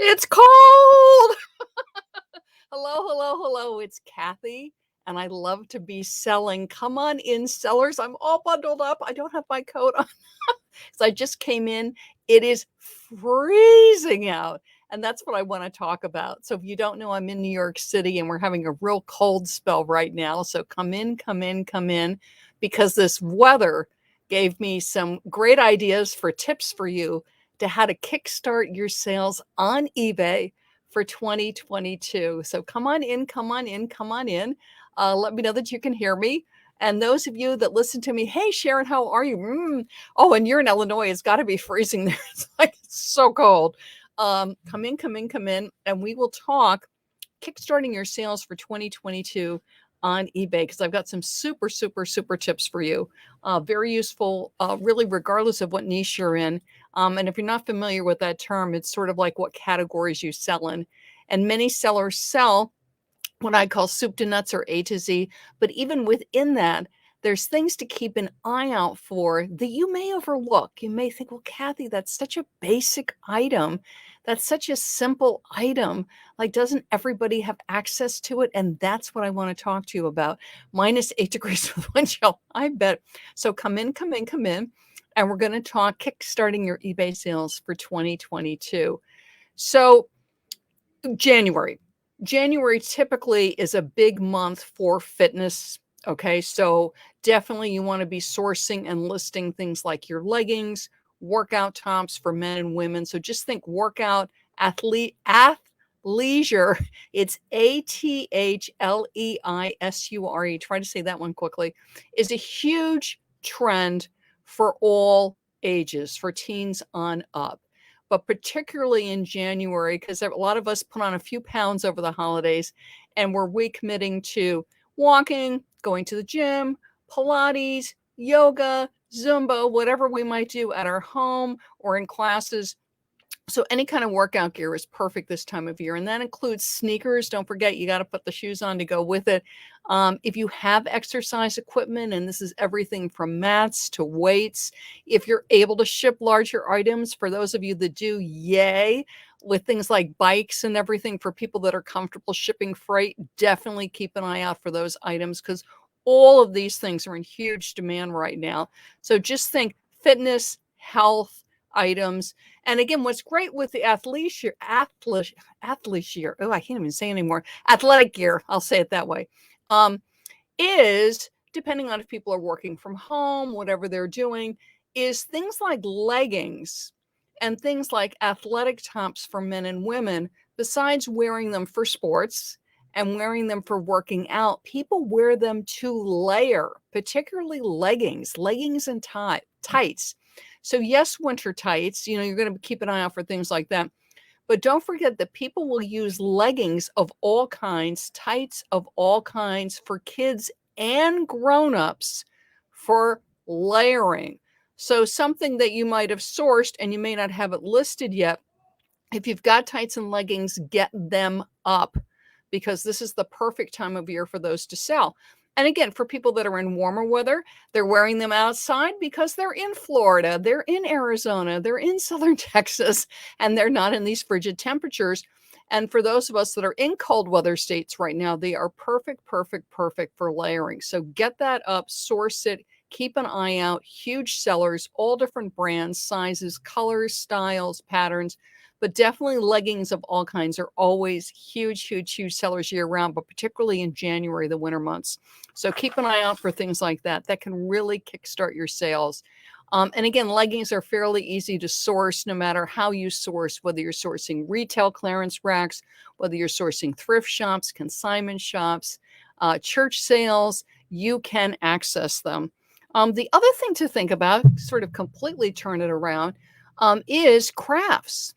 It's cold. Hello, hello, hello. It's Kathy, and I love to be selling. Come on in, sellers. I'm all bundled up. I don't have my coat on. So I just came in. It is freezing out. And that's what I want to talk about. So if you don't know, I'm in New York City and we're having a real cold spell right now. So come in, come in, come in, because this weather gave me some great ideas for tips for you to how to kickstart your sales on eBay for 2022. So come on in, come on in, come on in. Let me know that you can hear me. And those of you that listen to me, hey, Sharon, how are you? Oh, and you're in Illinois. It's got to be freezing there. It's like it's so cold. Come in, come in, come in, and we will talk kickstarting your sales for 2022 on eBay, because I've got some super, super, super tips for you. Very useful, really, regardless of what niche you're in. And if you're not familiar with that term, it's sort of like what categories you sell in. And many sellers sell what I call soup to nuts or A to Z. But even within that, there's things to keep an eye out for that you may overlook. You may think, well, Kathy, that's such a basic item. That's such a simple item. Like, doesn't everybody have access to it? And that's what I want to talk to you about. -8 degrees with wind chill, I bet. So come in, come in, come in. And we're going to talk kickstarting your eBay sales for 2022. So January. January typically is a big month for fitness. Okay, so definitely you want to be sourcing and listing things like your leggings, workout tops for men and women. So just think workout, athleisure. It's ATHLEISURE. Try to say that one quickly. Is a huge trend for all ages, for teens on up, but particularly in January, because a lot of us put on a few pounds over the holidays and we're recommitting to walking, going to the gym, Pilates, yoga, Zumba, whatever we might do at our home or in classes. So any kind of workout gear is perfect this time of year. And that includes sneakers. Don't forget, you got to put the shoes on to go with it. If you have exercise equipment, and this is everything from mats to weights, if you're able to ship larger items, for those of you that do, yay. With things like bikes and everything, for people that are comfortable shipping freight, definitely keep an eye out for those items, because all of these things are in huge demand right now. So just think fitness, health items. And again, what's great with the athleisure, oh, I can't even say anymore, athletic gear, I'll say it that way, is, depending on if people are working from home, whatever they're doing, is things like leggings and things like athletic tops for men and women. Besides wearing them for sports and wearing them for working out, people wear them to layer, particularly leggings and tights. So yes, winter tights, you're going to keep an eye out for things like that. But don't forget that people will use leggings of all kinds, tights of all kinds, for kids and grown-ups for layering. So something that you might have sourced and you may not have it listed yet, if you've got tights and leggings, get them up, because this is the perfect time of year for those to sell. And again, for people that are in warmer weather, they're wearing them outside because they're in Florida, they're in Arizona, they're in southern Texas, and they're not in these frigid temperatures. And for those of us that are in cold weather states right now, they are perfect, perfect, perfect for layering. So get that up, source it, keep an eye out. Huge sellers, all different brands, sizes, colors, styles, patterns. But definitely leggings of all kinds are always huge, huge, huge sellers year round, but particularly in January, the winter months. So keep an eye out for things like that. That can really kickstart your sales. And again, leggings are fairly easy to source no matter how you source, whether you're sourcing retail clearance racks, whether you're sourcing thrift shops, consignment shops, church sales, you can access them. The other thing to think about, sort of completely turn it around, is crafts.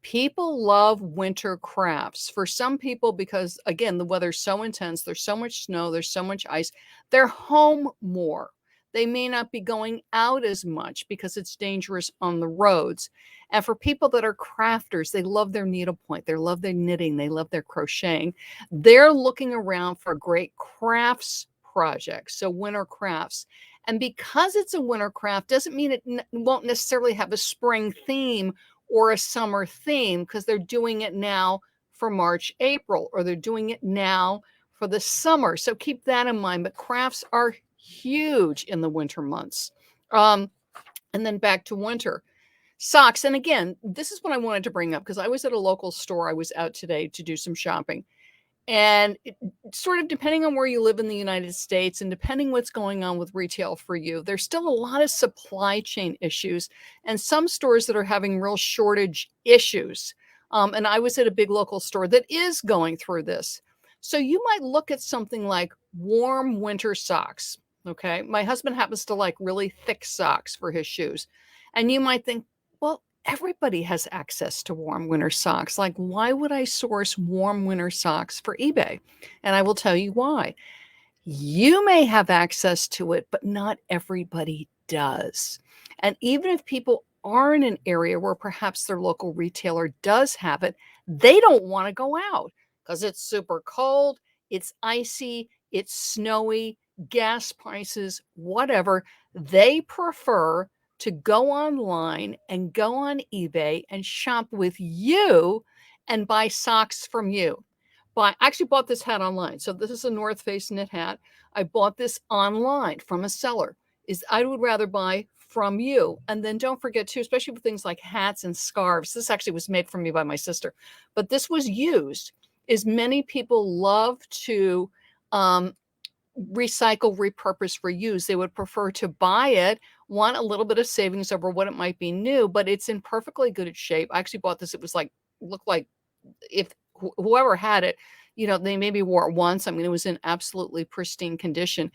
People love winter crafts. For some people, because again, the weather's so intense, there's so much snow, there's so much ice, they're home more. They may not be going out as much because it's dangerous on the roads. And for people that are crafters, they love their needlepoint, they love their knitting, they love their crocheting. They're looking around for great crafts projects, so winter crafts. And because it's a winter craft doesn't mean it won't necessarily have a spring theme or a summer theme because they're doing it now for March, April, or they're doing it now for the summer. So keep that in mind. But crafts are huge in the winter months. And then back to winter. Socks. And again, this is what I wanted to bring up because I was at a local store. I was out today to do some shopping. And sort of depending on where you live in the United States and depending what's going on with retail for you, there's still a lot of supply chain issues and some stores that are having real shortage issues. And I was at a big local store that is going through this. So you might look at something like warm winter socks. Okay. My husband happens to like really thick socks for his shoes. And you might think, well, everybody has access to warm winter socks. Like, why would I source warm winter socks for eBay? And I will tell you why. You may have access to it, but not everybody does. And even if people are in an area where perhaps their local retailer does have it, they don't want to go out because it's super cold, it's icy, it's snowy, gas prices, whatever. They prefer to go online and go on eBay and shop with you and buy socks from you. I actually bought this hat online. So this is a North Face knit hat. I bought this online from a seller. I would rather buy from you. And then don't forget too, especially with things like hats and scarves. This actually was made for me by my sister, but this was used. Many people love to recycle, repurpose, reuse. They would prefer to buy it, want a little bit of savings over what it might be new, but it's in perfectly good shape. I actually bought this. It was like, looked like if whoever had it, they maybe wore it once. I mean, it was in absolutely pristine condition.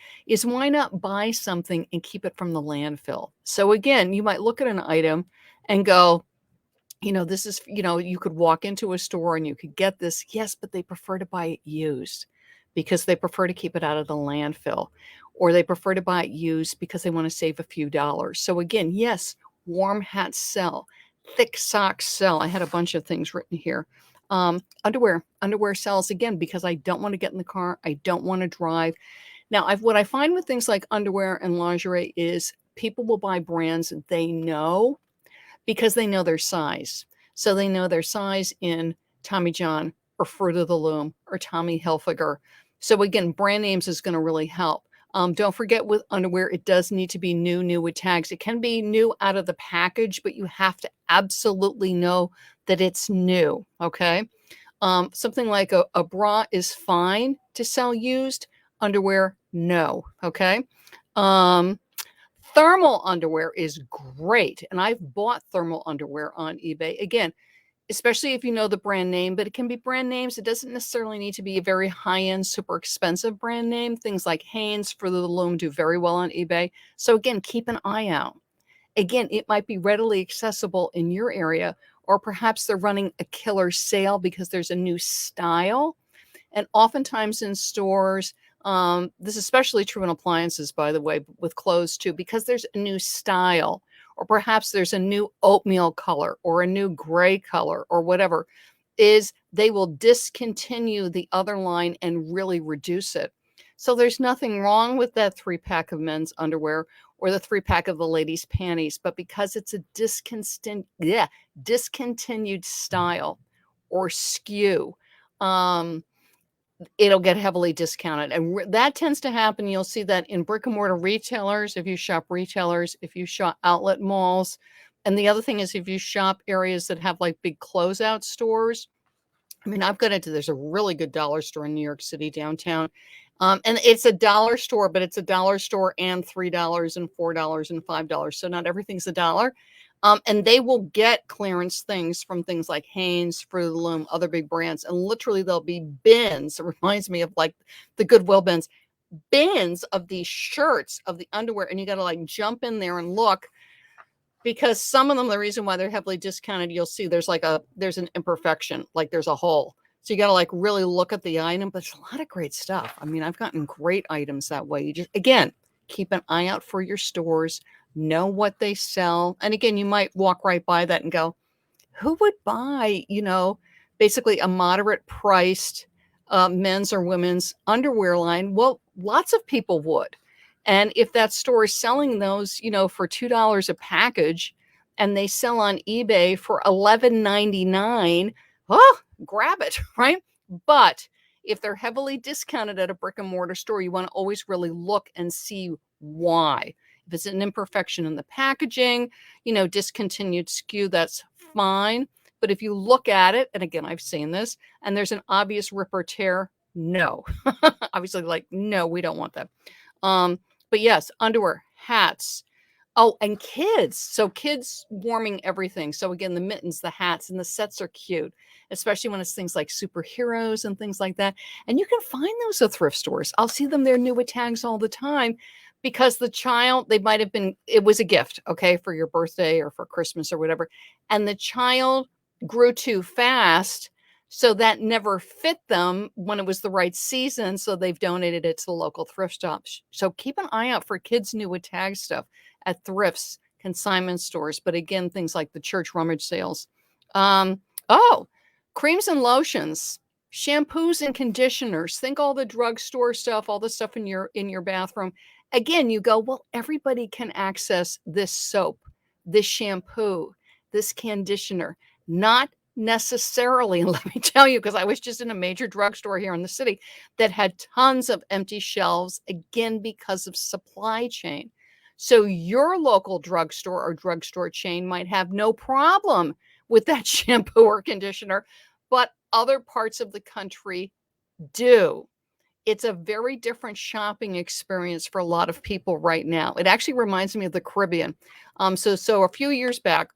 Why not buy something and keep it from the landfill? So again, you might look at an item and go, this is, you could walk into a store and you could get this. Yes, but they prefer to buy it used because they prefer to keep it out of the landfill, or they prefer to buy it used because they want to save a few dollars. So again, yes, warm hats sell, thick socks sell. I had a bunch of things written here. Underwear sells again because I don't want to get in the car. I don't want to drive. Now, what I find with things like underwear and lingerie is people will buy brands they know because they know their size. So they know their size in Tommy John or Fruit of the Loom or Tommy Hilfiger. So again, brand names is going to really help. Don't forget with underwear, it does need to be new with tags. It can be new out of the package, but you have to absolutely know that it's new, okay? Something like a bra is fine to sell used. Underwear, no, okay? Thermal underwear is great, and I've bought thermal underwear on eBay. Again, especially if you know the brand name, but it can be brand names. It doesn't necessarily need to be a very high-end, super expensive brand name. Things like Hanes, Fruit of the Loom do very well on eBay. So again, keep an eye out. Again, it might be readily accessible in your area, or perhaps they're running a killer sale because there's a new style. And oftentimes in stores, this is especially true in appliances, by the way, with clothes too, because there's a new style, or perhaps there's a new oatmeal color or a new gray color or whatever, they will discontinue the other line and really reduce it. So there's nothing wrong with that 3-pack of men's underwear or the 3-pack of the ladies' panties, but because it's a discontinued style or SKU, it'll get heavily discounted. And that tends to happen. You'll see that in brick and mortar retailers, if you shop retailers, if you shop outlet malls. And the other thing is if you shop areas that have like big closeout stores. I mean, there's a really good dollar store in New York City downtown. And it's a dollar store, but it's a dollar store and $3 and $4 and $5. So not everything's a dollar. And they will get clearance things from things like Hanes, Fruit of the Loom, other big brands. And literally there'll be bins. It reminds me of like the Goodwill bins of these shirts, of the underwear. And you got to like jump in there and look, because some of them, the reason why they're heavily discounted, you'll see there's an imperfection, like there's a hole. So you got to like really look at the item, but it's a lot of great stuff. I mean, I've gotten great items that way. You just, again, keep an eye out for your stores, know what they sell. And again, you might walk right by that and go, who would buy, basically a moderate priced men's or women's underwear line? Well, lots of people would. And if that store is selling those, for $2 a package, and they sell on eBay for $11.99. Oh, grab it, right? But if they're heavily discounted at a brick and mortar store, you want to always really look and see why. If it's an imperfection in the packaging, discontinued SKU, that's fine. But if you look at it, and again, I've seen this, and there's an obvious rip or tear, no. Obviously, no, we don't want that. But yes, underwear, hats. Oh, and kids. So kids warming everything. So again, the mittens, the hats, and the sets are cute, especially when it's things like superheroes and things like that. And you can find those at thrift stores. I'll see them there new with tags all the time because the child, it was a gift, okay, for your birthday or for Christmas or whatever. And the child grew too fast. So that never fit them when it was the right season. So they've donated it to the local thrift shops. So keep an eye out for kids new with tag stuff at thrifts, consignment stores. But again, things like the church rummage sales. Creams and lotions, shampoos and conditioners. Think all the drugstore stuff, all the stuff in your bathroom. Again, you go, well, everybody can access this soap, this shampoo, this conditioner. Not necessarily, and let me tell you, because I was just in a major drugstore here in the city that had tons of empty shelves, again, because of supply chain. So your local drugstore or drugstore chain might have no problem with that shampoo or conditioner, but other parts of the country do. It's a very different shopping experience for a lot of people right now. It actually reminds me of the Caribbean. So a few years back,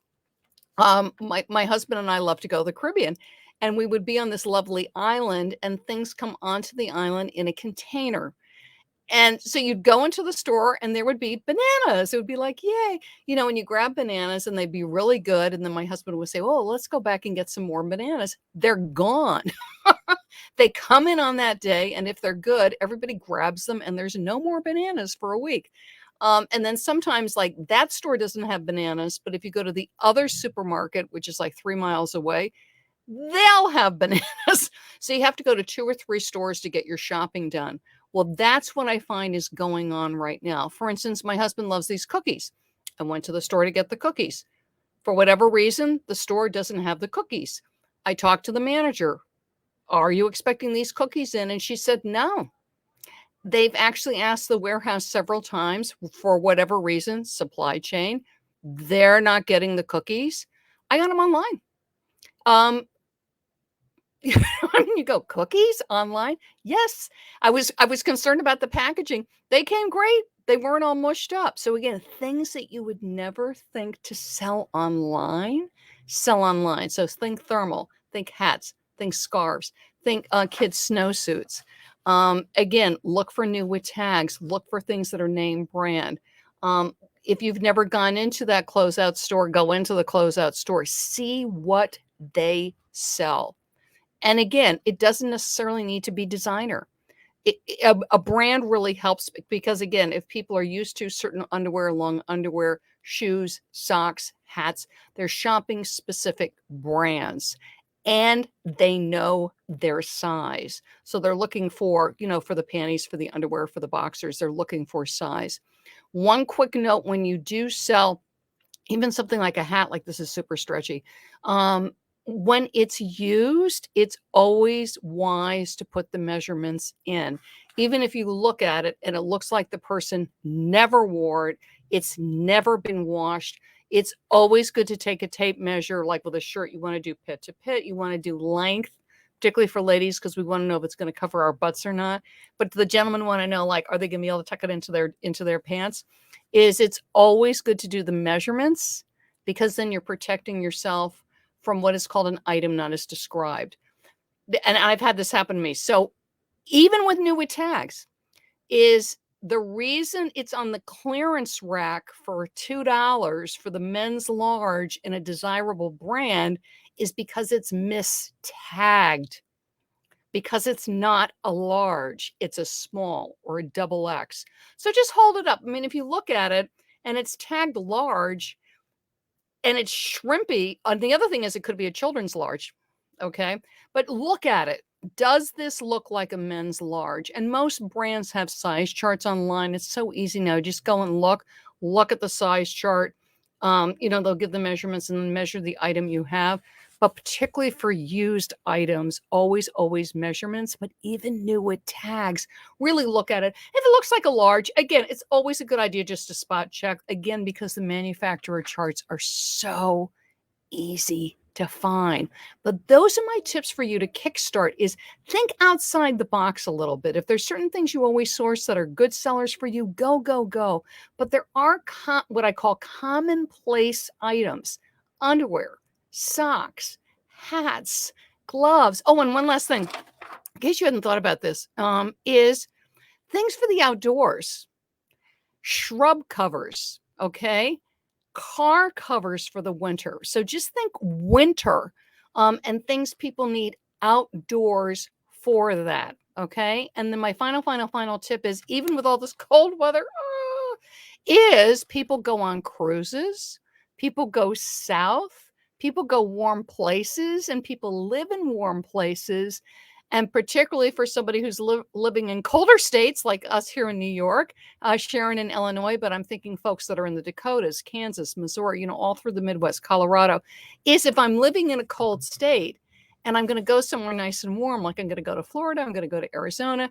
my husband and I love to go to the Caribbean, and we would be on this lovely island, and things come onto the island in a container. And so you'd go into the store and there would be bananas. It would be like, yay, and you grab bananas and they'd be really good. And then my husband would say, oh, let's go back and get some more bananas. They're gone. They come in on that day. And if they're good, everybody grabs them and there's no more bananas for a week. And then sometimes like that store doesn't have bananas, but if you go to the other supermarket, which is like 3 miles away, they'll have bananas. So you have to go to 2 or 3 stores to get your shopping done. Well, that's what I find is going on right now. For instance, my husband loves these cookies. I went to the store to get the cookies. For whatever reason, the store doesn't have the cookies. I talked to the manager. Are you expecting these cookies in? And she said, no. They've actually asked the warehouse several times for whatever reason, supply chain. They're not getting the cookies. I got them online. You go, cookies online? Yes. I was concerned about the packaging. They came great. They weren't all mushed up. So again, things that you would never think to sell online, sell online. So think thermal, think hats, think scarves, think kids' snowsuits. Again, look for new with tags, look for things that are name brand. If you've never gone into that closeout store, go into the closeout store, see what they sell. And again, it doesn't necessarily need to be designer. A brand really helps because, again, if people are used to certain underwear, long underwear, shoes, socks, hats, they're shopping specific brands and they know their size. So they're looking for, for the panties, for the underwear, for the boxers, they're looking for size. One quick note, when you do sell even something like a hat, like this is super stretchy. When it's used, it's always wise to put the measurements in. Even if you look at it and it looks like the person never wore it, it's never been washed. It's always good to take a tape measure, like with a shirt, you want to do pit to pit, you want to do length, particularly for ladies, because we want to know if it's going to cover our butts or not. But the gentlemen want to know, like, are they going to be able to tuck it into their pants? It's always good to do the measurements because then you're protecting yourself from what is called an item not as described. And I've had this happen to me. So even with new with tags, is the reason it's on the clearance rack for $2 for the men's large in a desirable brand is because it's mistagged. Because it's not a large, it's a small or a double X. So just hold it up. I mean, if you look at it and it's tagged large, and it's shrimpy. The other thing is it could be a children's large. Okay. But look at it. Does this look like a men's large? And most brands have size charts online. It's so easy now. Just go and look at the size chart. They'll give the measurements and then measure the item you have. But particularly for used items, always measurements, but even new with tags, really look at it. If it looks like a large, again, it's always a good idea just to spot check, again, because the manufacturer charts are so easy to find. But those are my tips for you to kickstart is think outside the box a little bit. If there's certain things you always source that are good sellers for you, go. But there are what I call commonplace items, underwear, socks, hats, gloves. Oh, and one last thing, in case you hadn't thought about this, is things for the outdoors, shrub covers, okay? Car covers for the winter. So just think winter and things people need outdoors for that. Okay. And then my final tip is even with all this cold weather, is people go on cruises, people go south, people go warm places, and people live in warm places. And particularly for somebody who's living in colder states like us here in New York, Sharon in Illinois, but I'm thinking folks that are in the Dakotas, Kansas, Missouri, all through the Midwest, Colorado, is if I'm living in a cold state and I'm going to go somewhere nice and warm, like I'm going to go to Florida, I'm going to go to Arizona,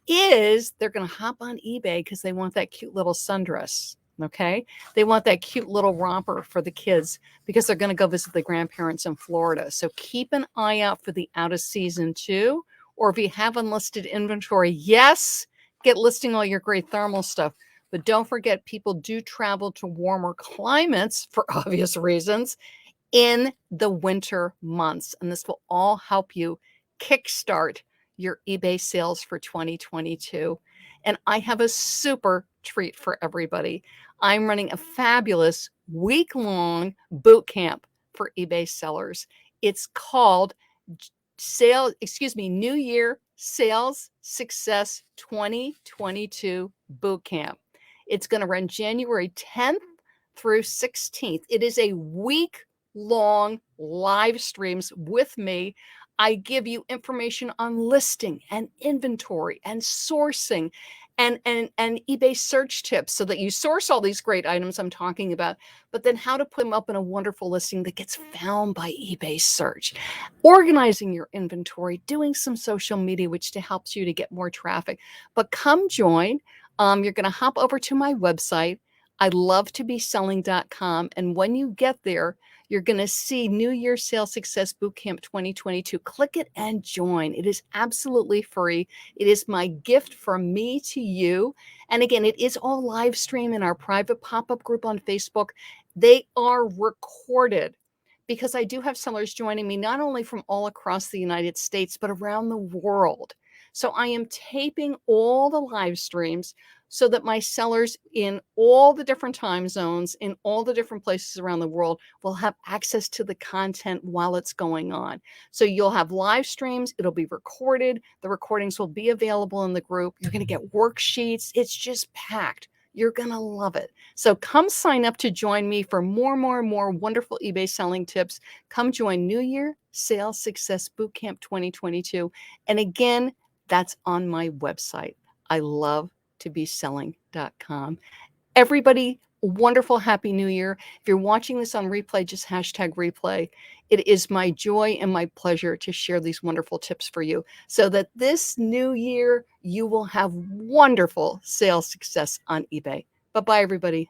is they're going to hop on eBay because they want that cute little sundress. Okay. They want that cute little romper for the kids because they're going to go visit the grandparents in Florida. So keep an eye out for the out of season too. Or if you have unlisted inventory, yes, get listing all your great thermal stuff. But don't forget, people do travel to warmer climates for obvious reasons in the winter months. And this will all help you kickstart your eBay sales for 2022. And I have a super treat for everybody. I'm running a fabulous week-long boot camp for eBay sellers. It's called New Year Sales Success 2022 Boot Camp. It's going to run January 10th through 16th. It is a week-long live streams with me. I give you information on listing and inventory and sourcing and eBay search tips so that you source all these great items I'm talking about, but then how to put them up in a wonderful listing that gets found by eBay search, organizing your inventory, doing some social media, which helps you to get more traffic. But come join. You're going to hop over to my website, ilovetobeselling.com. And when you get there, you're going to see New Year Sales Success Bootcamp 2022. Click it and join. It is absolutely free. It is my gift from me to you. And again, it is all live stream in our private pop-up group on Facebook. They are recorded because I do have sellers joining me not only from all across the United States, but around the world. So I am taping all the live streams so that my sellers in all the different time zones, in all the different places around the world will have access to the content while it's going on. So you'll have live streams, it'll be recorded, the recordings will be available in the group. You're going to get worksheets. It's just packed. You're going to love it. So come sign up to join me for more wonderful eBay selling tips. Come join New Year Sales Success Bootcamp 2022. And again, that's on my website. I love to be selling.com. Everybody, wonderful Happy New Year. If you're watching this on replay, just hashtag replay. It is my joy and my pleasure to share these wonderful tips for you so that this new year, you will have wonderful sales success on eBay. Bye-bye, everybody.